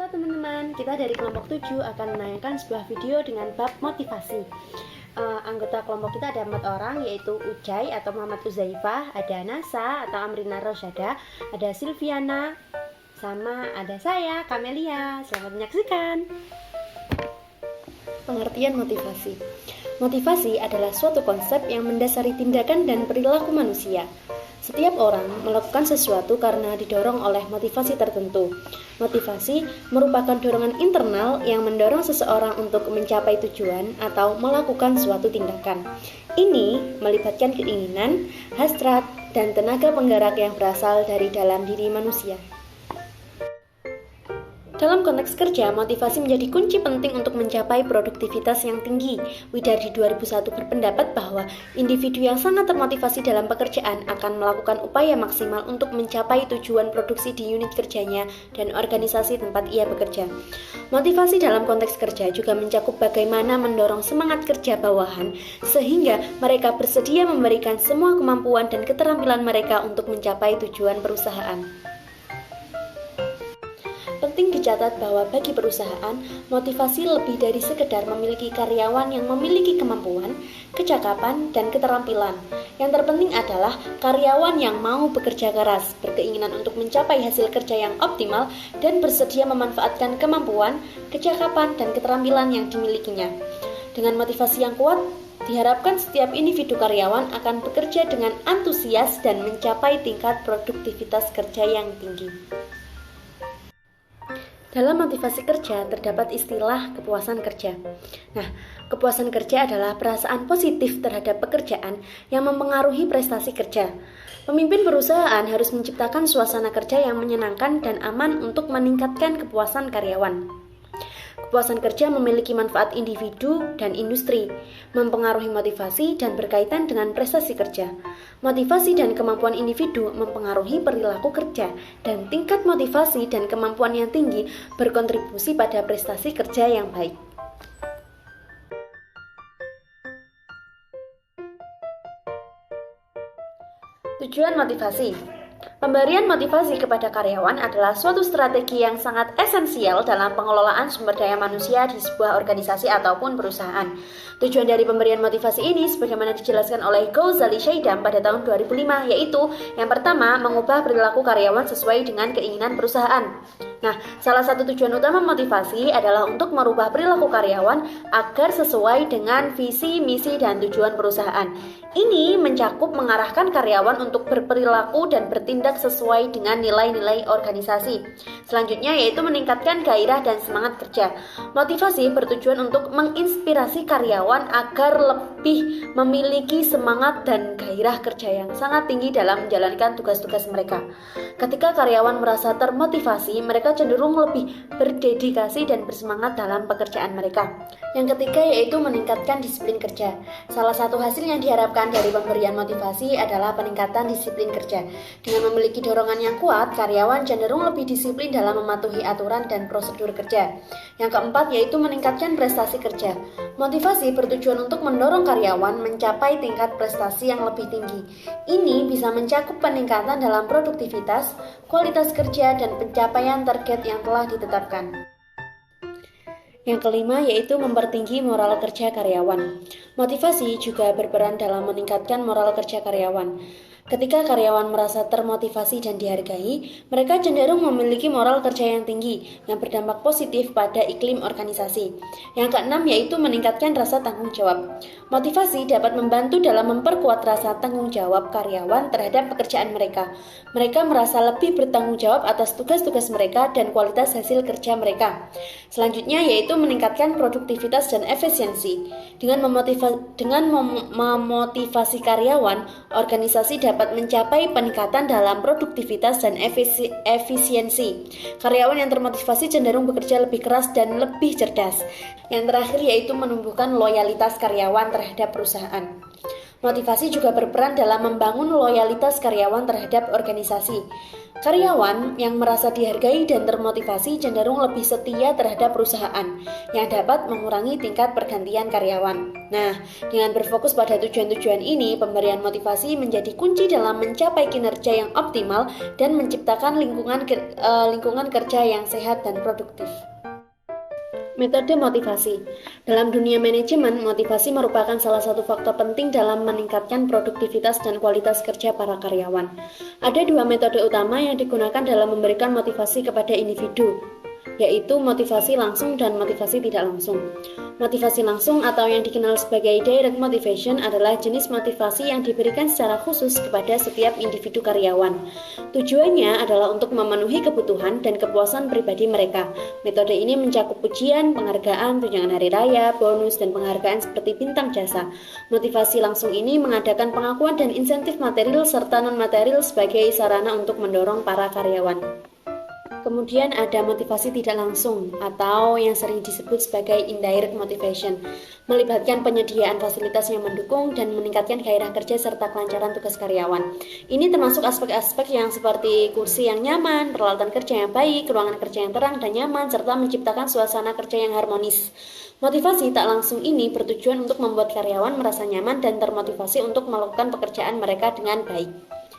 Halo teman-teman, kita dari kelompok 7 akan menayangkan sebuah video dengan bab motivasi. Anggota kelompok kita ada 4 orang, yaitu Ujai atau Muhammad Uzaifah, ada Nasa atau Amrina Rosyada, ada Silviana, sama ada saya, Kamelia. Selamat menyaksikan. Pengertian motivasi. Motivasi adalah suatu konsep yang mendasari tindakan dan perilaku manusia. Setiap orang melakukan sesuatu karena didorong oleh motivasi tertentu. Motivasi merupakan dorongan internal yang mendorong seseorang untuk mencapai tujuan atau melakukan suatu tindakan. Ini melibatkan keinginan, hasrat, dan tenaga penggerak yang berasal dari dalam diri manusia. Dalam konteks kerja, motivasi menjadi kunci penting untuk mencapai produktivitas yang tinggi. Widardi 2001 berpendapat bahwa individu yang sangat termotivasi dalam pekerjaan akan melakukan upaya maksimal untuk mencapai tujuan produksi di unit kerjanya dan organisasi tempat ia bekerja. Motivasi dalam konteks kerja juga mencakup bagaimana mendorong semangat kerja bawahan sehingga mereka bersedia memberikan semua kemampuan dan keterampilan mereka untuk mencapai tujuan perusahaan. Penting dicatat bahwa bagi perusahaan, motivasi lebih dari sekedar memiliki karyawan yang memiliki kemampuan, kecakapan, dan keterampilan. Yang terpenting adalah karyawan yang mau bekerja keras, berkeinginan untuk mencapai hasil kerja yang optimal, dan bersedia memanfaatkan kemampuan, kecakapan, dan keterampilan yang dimilikinya. Dengan motivasi yang kuat, diharapkan setiap individu karyawan akan bekerja dengan antusias dan mencapai tingkat produktivitas kerja yang tinggi. Dalam motivasi kerja terdapat istilah kepuasan kerja. Nah, kepuasan kerja adalah perasaan positif terhadap pekerjaan yang mempengaruhi prestasi kerja. Pemimpin perusahaan harus menciptakan suasana kerja yang menyenangkan dan aman untuk meningkatkan kepuasan karyawan. Kepuasan kerja memiliki manfaat individu dan industri, mempengaruhi motivasi dan berkaitan dengan prestasi kerja. Motivasi dan kemampuan individu mempengaruhi perilaku kerja, dan tingkat motivasi dan kemampuan yang tinggi berkontribusi pada prestasi kerja yang baik. Tujuan motivasi. Pemberian motivasi kepada karyawan adalah suatu strategi yang sangat esensial dalam pengelolaan sumber daya manusia di sebuah organisasi ataupun perusahaan. Tujuan dari pemberian motivasi ini sebagaimana dijelaskan oleh Ghazali Shaidam pada tahun 2005, yaitu yang pertama, mengubah perilaku karyawan sesuai dengan keinginan perusahaan. Nah, salah satu tujuan utama motivasi adalah untuk merubah perilaku karyawan agar sesuai dengan visi, misi, dan tujuan perusahaan. Ini mencakup mengarahkan karyawan untuk berperilaku dan bertindak sesuai dengan nilai-nilai organisasi. Selanjutnya yaitu meningkatkan gairah dan semangat kerja. Motivasi bertujuan untuk menginspirasi karyawan agar lebih memiliki semangat dan gairah kerja yang sangat tinggi dalam menjalankan tugas-tugas mereka. Ketika karyawan merasa termotivasi, mereka cenderung lebih berdedikasi dan bersemangat dalam pekerjaan mereka. Yang ketiga yaitu meningkatkan disiplin kerja. Salah satu hasil yang diharapkan dari pemberian motivasi adalah peningkatan disiplin kerja. Dengan memiliki dorongan yang kuat, karyawan cenderung lebih disiplin dalam mematuhi aturan dan prosedur kerja. Yang keempat yaitu meningkatkan prestasi kerja. Motivasi bertujuan untuk mendorong karyawan mencapai tingkat prestasi yang lebih tinggi. Ini bisa mencakup peningkatan dalam produktivitas, kualitas kerja, dan pencapaian target yang telah ditetapkan. Yang kelima yaitu mempertinggi moral kerja karyawan. Motivasi juga berperan dalam meningkatkan moral kerja karyawan. Ketika karyawan merasa termotivasi dan dihargai, mereka cenderung memiliki moral kerja yang tinggi, yang berdampak positif pada iklim organisasi. Yang keenam yaitu meningkatkan rasa tanggung jawab. Motivasi dapat membantu dalam memperkuat rasa tanggung jawab karyawan terhadap pekerjaan mereka. Mereka merasa lebih bertanggung jawab atas tugas-tugas mereka dan kualitas hasil kerja mereka. Selanjutnya yaitu meningkatkan produktivitas dan efisiensi. Dengan memotivasi karyawan, organisasi dapat mencapai peningkatan dalam produktivitas dan efisiensi. Karyawan yang termotivasi cenderung bekerja lebih keras dan lebih cerdas. Yang terakhir yaitu menumbuhkan loyalitas karyawan terhadap perusahaan. Motivasi juga berperan dalam membangun loyalitas karyawan terhadap organisasi. Karyawan yang merasa dihargai dan termotivasi cenderung lebih setia terhadap perusahaan, yang dapat mengurangi tingkat pergantian karyawan. Nah, dengan berfokus pada tujuan-tujuan ini, pemberian motivasi menjadi kunci dalam mencapai kinerja yang optimal dan menciptakan lingkungan kerja yang sehat dan produktif. Metode motivasi. Dalam dunia manajemen, motivasi merupakan salah satu faktor penting dalam meningkatkan produktivitas dan kualitas kerja para karyawan. Ada dua metode utama yang digunakan dalam memberikan motivasi kepada individu, yaitu motivasi langsung dan motivasi tidak langsung. Motivasi langsung atau yang dikenal sebagai direct motivation adalah jenis motivasi yang diberikan secara khusus kepada setiap individu karyawan. Tujuannya adalah untuk memenuhi kebutuhan dan kepuasan pribadi mereka. Metode ini mencakup pujian, penghargaan, tunjangan hari raya, bonus, dan penghargaan seperti bintang jasa. Motivasi langsung ini mengadakan pengakuan dan insentif material serta non-material sebagai sarana untuk mendorong para karyawan. Kemudian ada motivasi tidak langsung atau yang sering disebut sebagai indirect motivation, melibatkan penyediaan fasilitas yang mendukung dan meningkatkan gairah kerja serta kelancaran tugas karyawan. Ini termasuk aspek-aspek yang seperti kursi yang nyaman, peralatan kerja yang baik, ruangan kerja yang terang dan nyaman, serta menciptakan suasana kerja yang harmonis. Motivasi tak langsung ini bertujuan untuk membuat karyawan merasa nyaman dan termotivasi untuk melakukan pekerjaan mereka dengan baik.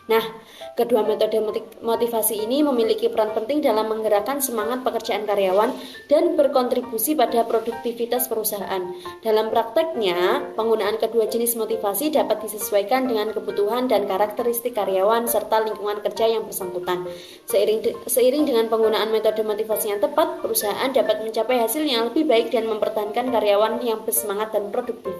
Nah, kedua metode motivasi ini memiliki peran penting dalam menggerakkan semangat pekerjaan karyawan dan berkontribusi pada produktivitas perusahaan. Dalam prakteknya, penggunaan kedua jenis motivasi dapat disesuaikan dengan kebutuhan dan karakteristik karyawan serta lingkungan kerja yang bersangkutan. Seiring dengan penggunaan metode motivasi yang tepat, perusahaan dapat mencapai hasil yang lebih baik dan mempertahankan karyawan yang bersemangat dan produktif.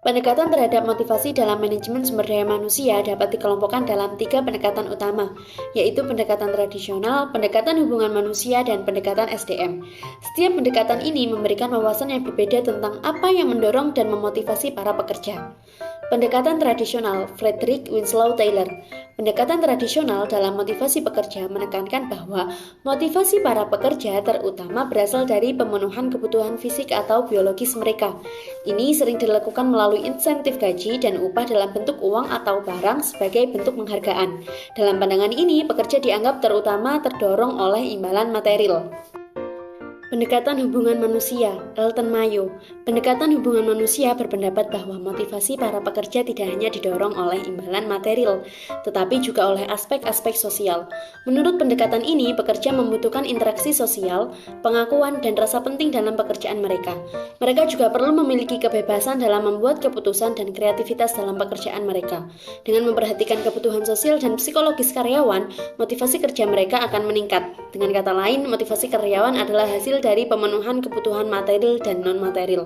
Pendekatan terhadap motivasi dalam manajemen sumber daya manusia dapat dikelompokkan dalam 3 pendekatan utama, yaitu pendekatan tradisional, pendekatan hubungan manusia, dan pendekatan SDM. Setiap pendekatan ini memberikan wawasan yang berbeda tentang apa yang mendorong dan memotivasi para pekerja. Pendekatan tradisional, Frederick Winslow Taylor. Pendekatan tradisional dalam motivasi pekerja menekankan bahwa motivasi para pekerja terutama berasal dari pemenuhan kebutuhan fisik atau biologis mereka. Ini sering dilakukan melalui insentif gaji dan upah dalam bentuk uang atau barang sebagai bentuk penghargaan. Dalam pandangan ini, pekerja dianggap terutama terdorong oleh imbalan material. Pendekatan hubungan manusia, Elton Mayo. Pendekatan hubungan manusia berpendapat bahwa motivasi para pekerja tidak hanya didorong oleh imbalan material, tetapi juga oleh aspek-aspek sosial. Menurut pendekatan ini, pekerja membutuhkan interaksi sosial, pengakuan, dan rasa penting dalam pekerjaan mereka. Mereka juga perlu memiliki kebebasan dalam membuat keputusan dan kreativitas dalam pekerjaan mereka. Dengan memperhatikan kebutuhan sosial dan psikologis karyawan, motivasi kerja mereka akan meningkat. Dengan kata lain, motivasi karyawan adalah hasil dari pemenuhan kebutuhan material dan non-material.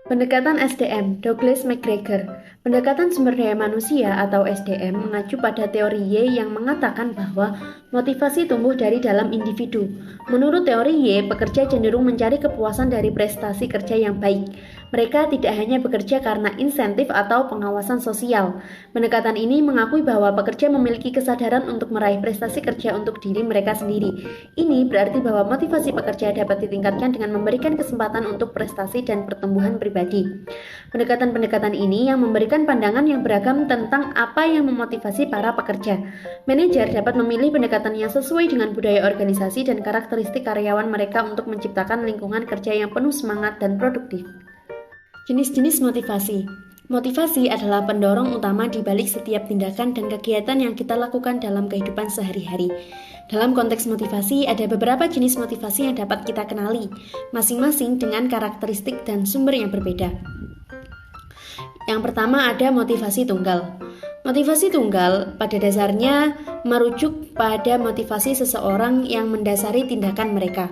Pendekatan SDM, Douglas McGregor. Pendekatan sumber daya manusia atau SDM mengacu pada teori Y yang mengatakan bahwa motivasi tumbuh dari dalam individu. Menurut teori Y, pekerja cenderung mencari kepuasan dari prestasi kerja yang baik. Mereka tidak hanya bekerja karena insentif atau pengawasan sosial. Pendekatan ini mengakui bahwa pekerja memiliki kesadaran untuk meraih prestasi kerja untuk diri mereka sendiri. Ini berarti bahwa motivasi pekerja dapat ditingkatkan dengan memberikan kesempatan untuk prestasi dan pertumbuhan pribadi. Pendekatan-pendekatan ini yang memberikan pandangan yang beragam tentang apa yang memotivasi para pekerja. Manajer dapat memilih pendekatan yang sesuai dengan budaya organisasi dan karakteristik karyawan mereka untuk menciptakan lingkungan kerja yang penuh semangat dan produktif. Jenis-jenis motivasi. Motivasi adalah pendorong utama di balik setiap tindakan dan kegiatan yang kita lakukan dalam kehidupan sehari-hari. Dalam konteks motivasi, ada beberapa jenis motivasi yang dapat kita kenali, masing-masing dengan karakteristik dan sumber yang berbeda. Yang pertama ada motivasi tunggal. Motivasi tunggal pada dasarnya merujuk pada motivasi seseorang yang mendasari tindakan mereka.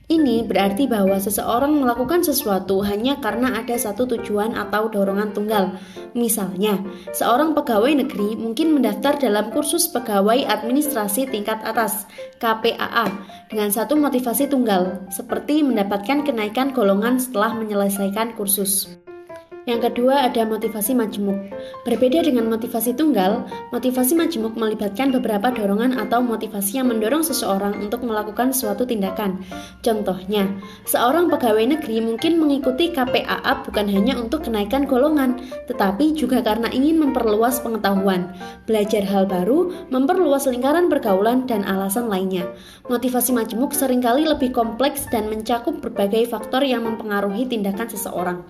Ini berarti bahwa seseorang melakukan sesuatu hanya karena ada satu tujuan atau dorongan tunggal. Misalnya, seorang pegawai negeri mungkin mendaftar dalam kursus pegawai administrasi tingkat atas (KPAA) dengan satu motivasi tunggal, seperti mendapatkan kenaikan golongan setelah menyelesaikan kursus. Yang kedua ada motivasi majemuk. Berbeda dengan motivasi tunggal, motivasi majemuk melibatkan beberapa dorongan atau motivasi yang mendorong seseorang untuk melakukan suatu tindakan. Contohnya, seorang pegawai negeri mungkin mengikuti KPAA bukan hanya untuk kenaikan golongan, tetapi juga karena ingin memperluas pengetahuan, belajar hal baru, memperluas lingkaran pergaulan, dan alasan lainnya. Motivasi majemuk seringkali lebih kompleks dan mencakup berbagai faktor yang mempengaruhi tindakan seseorang.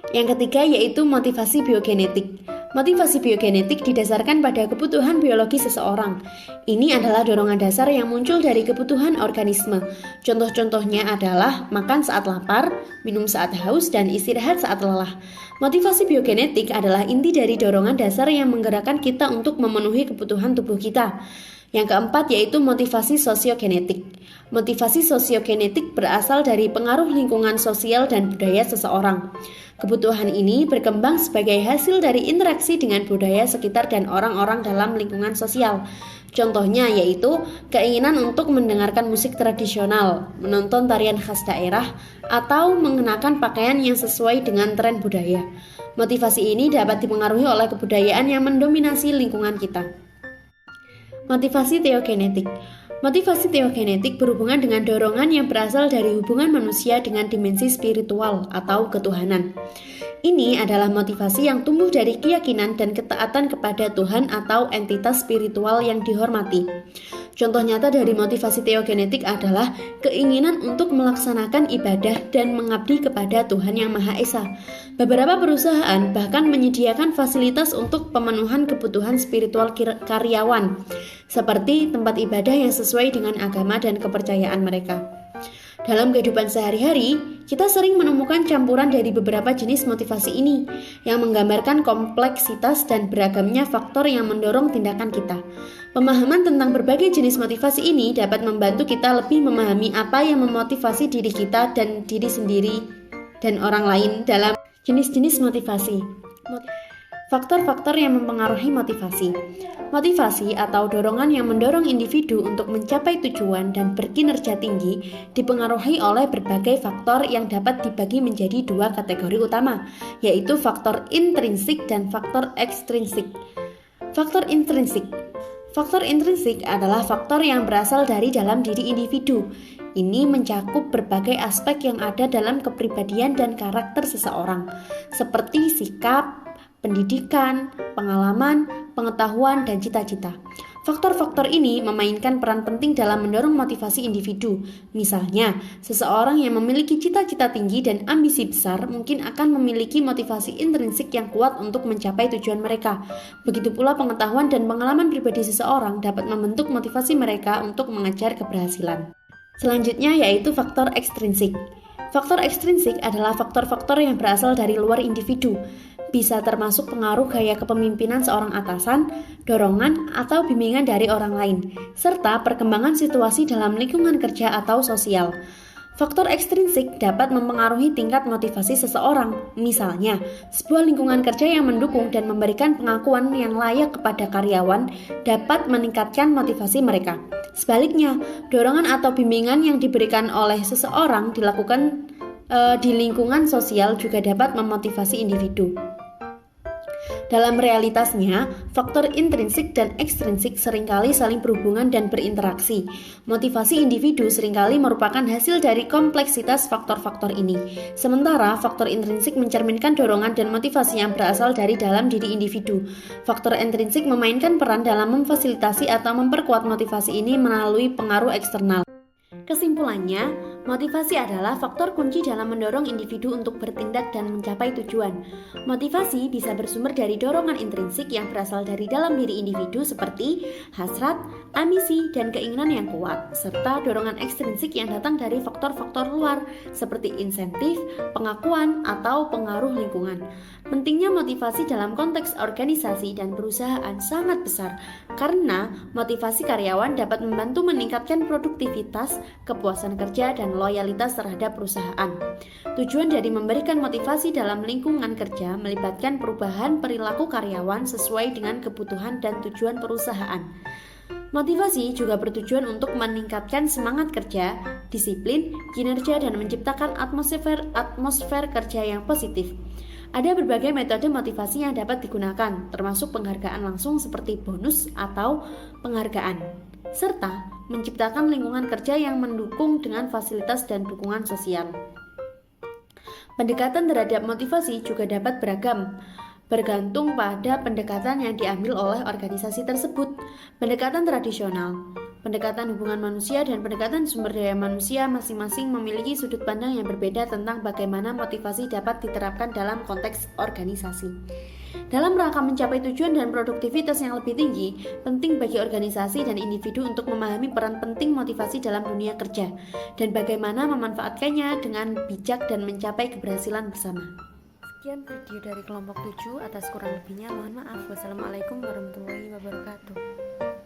Yang ketiga yaitu motivasi biogenetik. Motivasi biogenetik didasarkan pada kebutuhan biologi seseorang. Ini adalah dorongan dasar yang muncul dari kebutuhan organisme. Contoh-contohnya adalah makan saat lapar, minum saat haus, dan istirahat saat lelah. Motivasi biogenetik adalah inti dari dorongan dasar yang menggerakkan kita untuk memenuhi kebutuhan tubuh kita. Yang keempat yaitu motivasi sosiogenetik. Motivasi sosiogenetik berasal dari pengaruh lingkungan sosial dan budaya seseorang. Kebutuhan ini berkembang sebagai hasil dari interaksi dengan budaya sekitar dan orang-orang dalam lingkungan sosial. Contohnya yaitu keinginan untuk mendengarkan musik tradisional, menonton tarian khas daerah, atau mengenakan pakaian yang sesuai dengan tren budaya. Motivasi ini dapat dipengaruhi oleh kebudayaan yang mendominasi lingkungan kita. Motivasi teogenetik. Motivasi teogenetik berhubungan dengan dorongan yang berasal dari hubungan manusia dengan dimensi spiritual atau ketuhanan. Ini adalah motivasi yang tumbuh dari keyakinan dan ketaatan kepada Tuhan atau entitas spiritual yang dihormati. Contoh nyata dari motivasi teogenetik adalah keinginan untuk melaksanakan ibadah dan mengabdi kepada Tuhan Yang Maha Esa. Beberapa perusahaan bahkan menyediakan fasilitas untuk pemenuhan kebutuhan spiritual karyawan, seperti tempat ibadah yang sesuai dengan agama dan kepercayaan mereka. Dalam kehidupan sehari-hari, kita sering menemukan campuran dari beberapa jenis motivasi ini yang menggambarkan kompleksitas dan beragamnya faktor yang mendorong tindakan kita. Pemahaman tentang berbagai jenis motivasi ini dapat membantu kita lebih memahami apa yang memotivasi diri kita dan diri sendiri dan orang lain dalam jenis-jenis motivasi. Faktor-faktor yang mempengaruhi motivasi. Motivasi atau dorongan yang mendorong individu untuk mencapai tujuan dan berkinerja tinggi dipengaruhi oleh berbagai faktor yang dapat dibagi menjadi dua kategori utama, yaitu faktor intrinsik dan faktor ekstrinsik. Faktor intrinsik. Faktor intrinsik adalah faktor yang berasal dari dalam diri individu. Ini mencakup berbagai aspek yang ada dalam kepribadian dan karakter seseorang, seperti sikap, pendidikan, pengalaman, pengetahuan, dan cita-cita. Faktor-faktor ini memainkan peran penting dalam mendorong motivasi individu. Misalnya, seseorang yang memiliki cita-cita tinggi dan ambisi besar mungkin akan memiliki motivasi intrinsik yang kuat untuk mencapai tujuan mereka. Begitu pula pengetahuan dan pengalaman pribadi seseorang dapat membentuk motivasi mereka untuk mengejar keberhasilan. Selanjutnya yaitu faktor ekstrinsik. Faktor ekstrinsik adalah faktor-faktor yang berasal dari luar individu. Bisa termasuk pengaruh gaya kepemimpinan seorang atasan, dorongan, atau bimbingan dari orang lain, serta perkembangan situasi dalam lingkungan kerja atau sosial. Faktor ekstrinsik dapat mempengaruhi tingkat motivasi seseorang. Misalnya, sebuah lingkungan kerja yang mendukung dan memberikan pengakuan yang layak kepada karyawan dapat meningkatkan motivasi mereka. Sebaliknya, dorongan atau bimbingan yang diberikan oleh seseorang dilakukan di lingkungan sosial juga dapat memotivasi individu. Dalam realitasnya, faktor intrinsik dan ekstrinsik seringkali saling berhubungan dan berinteraksi. Motivasi individu seringkali merupakan hasil dari kompleksitas faktor-faktor ini. Sementara faktor intrinsik mencerminkan dorongan dan motivasi yang berasal dari dalam diri individu. Faktor intrinsik memainkan peran dalam memfasilitasi atau memperkuat motivasi ini melalui pengaruh eksternal. Kesimpulannya, motivasi adalah faktor kunci dalam mendorong individu untuk bertindak dan mencapai tujuan. Motivasi bisa bersumber dari dorongan intrinsik yang berasal dari dalam diri individu seperti hasrat, ambisi, dan keinginan yang kuat, serta dorongan ekstrinsik yang datang dari faktor-faktor luar seperti insentif, pengakuan, atau pengaruh lingkungan. Pentingnya motivasi dalam konteks organisasi dan perusahaan sangat besar karena motivasi karyawan dapat membantu meningkatkan produktivitas, kepuasan kerja, dan loyalitas terhadap perusahaan. Tujuan dari memberikan motivasi dalam lingkungan kerja melibatkan perubahan perilaku karyawan sesuai dengan kebutuhan dan tujuan perusahaan. Motivasi juga bertujuan untuk meningkatkan semangat kerja, disiplin, kinerja, dan menciptakan atmosfer kerja yang positif. Ada berbagai metode motivasi yang dapat digunakan, termasuk penghargaan langsung seperti bonus atau penghargaan, serta menciptakan lingkungan kerja yang mendukung dengan fasilitas dan dukungan sosial. Pendekatan terhadap motivasi juga dapat beragam, bergantung pada pendekatan yang diambil oleh organisasi tersebut. Pendekatan tradisional, pendekatan hubungan manusia, dan pendekatan sumber daya manusia masing-masing memiliki sudut pandang yang berbeda tentang bagaimana motivasi dapat diterapkan dalam konteks organisasi. Dalam rangka mencapai tujuan dan produktivitas yang lebih tinggi, penting bagi organisasi dan individu untuk memahami peran penting motivasi dalam dunia kerja dan bagaimana memanfaatkannya dengan bijak dan mencapai keberhasilan bersama. Sekian video dari kelompok 7, atas kurang lebihnya mohon maaf. Wassalamualaikum warahmatullahi wabarakatuh.